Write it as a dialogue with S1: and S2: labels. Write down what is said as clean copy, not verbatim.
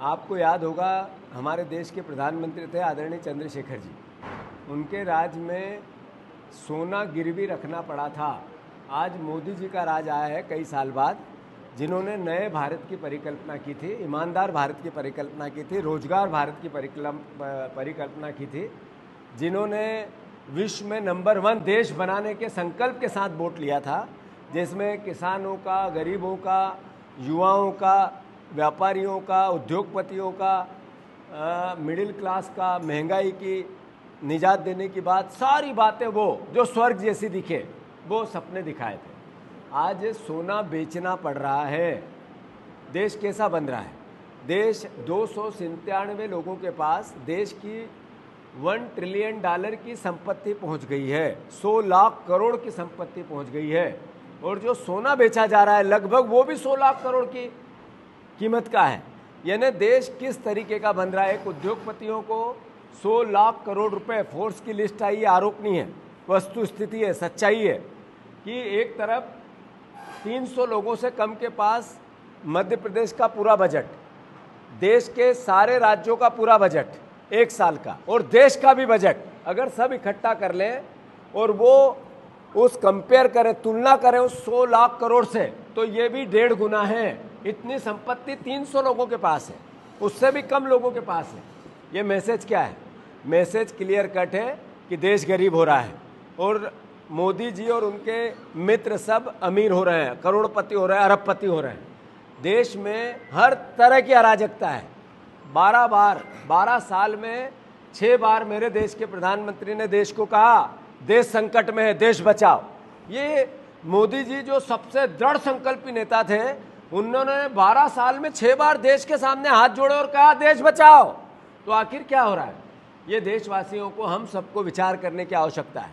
S1: आपको याद होगा हमारे देश के प्रधानमंत्री थे आदरणीय चंद्रशेखर जी। उनके राज में सोना गिरवी रखना पड़ा था। आज मोदी जी का राज आया है कई साल बाद, जिन्होंने नए भारत की परिकल्पना की थी, ईमानदार भारत की परिकल्पना की थी, रोजगार भारत की परिकल्पना की थी, जिन्होंने विश्व में नंबर 1 देश बनाने के संकल्प के साथ वोट लिया था, जिसमें किसानों का, गरीबों का, युवाओं का, व्यापारियों का, उद्योगपतियों का, मिडिल क्लास का, महंगाई की निजात देने की बात, सारी बातें वो जो स्वर्ग जैसी दिखे वो सपने दिखाए थे। आज सोना बेचना पड़ रहा है। देश कैसा बन रहा है? देश 297 लोगों के पास देश की $1 ट्रिलियन की संपत्ति पहुंच गई है, 100 लाख करोड़ की संपत्ति पहुंच गई है। और जो सोना बेचा जा रहा है लगभग वो भी 100 लाख करोड़ की कीमत का है। यानी देश किस तरीके का बन रहा है। एक उद्योगपतियों को 100 लाख करोड़ रुपए, फोर्स की लिस्ट आई है, आरोप नहीं है, वस्तु स्थिति है, सच्चाई है कि एक तरफ 300 लोगों से कम के पास मध्य प्रदेश का पूरा बजट, देश के सारे राज्यों का पूरा बजट 1 साल का, और देश का भी बजट अगर सब इकट्ठा कर लें और वो उस कंपेयर करें, तुलना करें उस 100 लाख करोड़ से, तो ये भी 1.5 गुना है। इतनी संपत्ति 300 लोगों के पास है, उससे भी कम लोगों के पास है। ये मैसेज क्या है? मैसेज क्लियर कट है कि देश गरीब हो रहा है और मोदी जी और उनके मित्र सब अमीर हो रहे हैं, करोड़पति हो रहे हैं, अरबपति हो रहे हैं। देश में हर तरह की अराजकता है। 12 साल में 6 बार मेरे देश के प्रधानमंत्री ने देश को कहा देश संकट में है, देश बचाओ। ये मोदी जी जो सबसे दृढ़ संकल्पी नेता थे, उन्होंने 12 साल में 6 बार देश के सामने हाथ जोड़े और कहा देश बचाओ। तो आखिर क्या हो रहा है? ये देशवासियों को, हम सबको विचार करने की आवश्यकता है।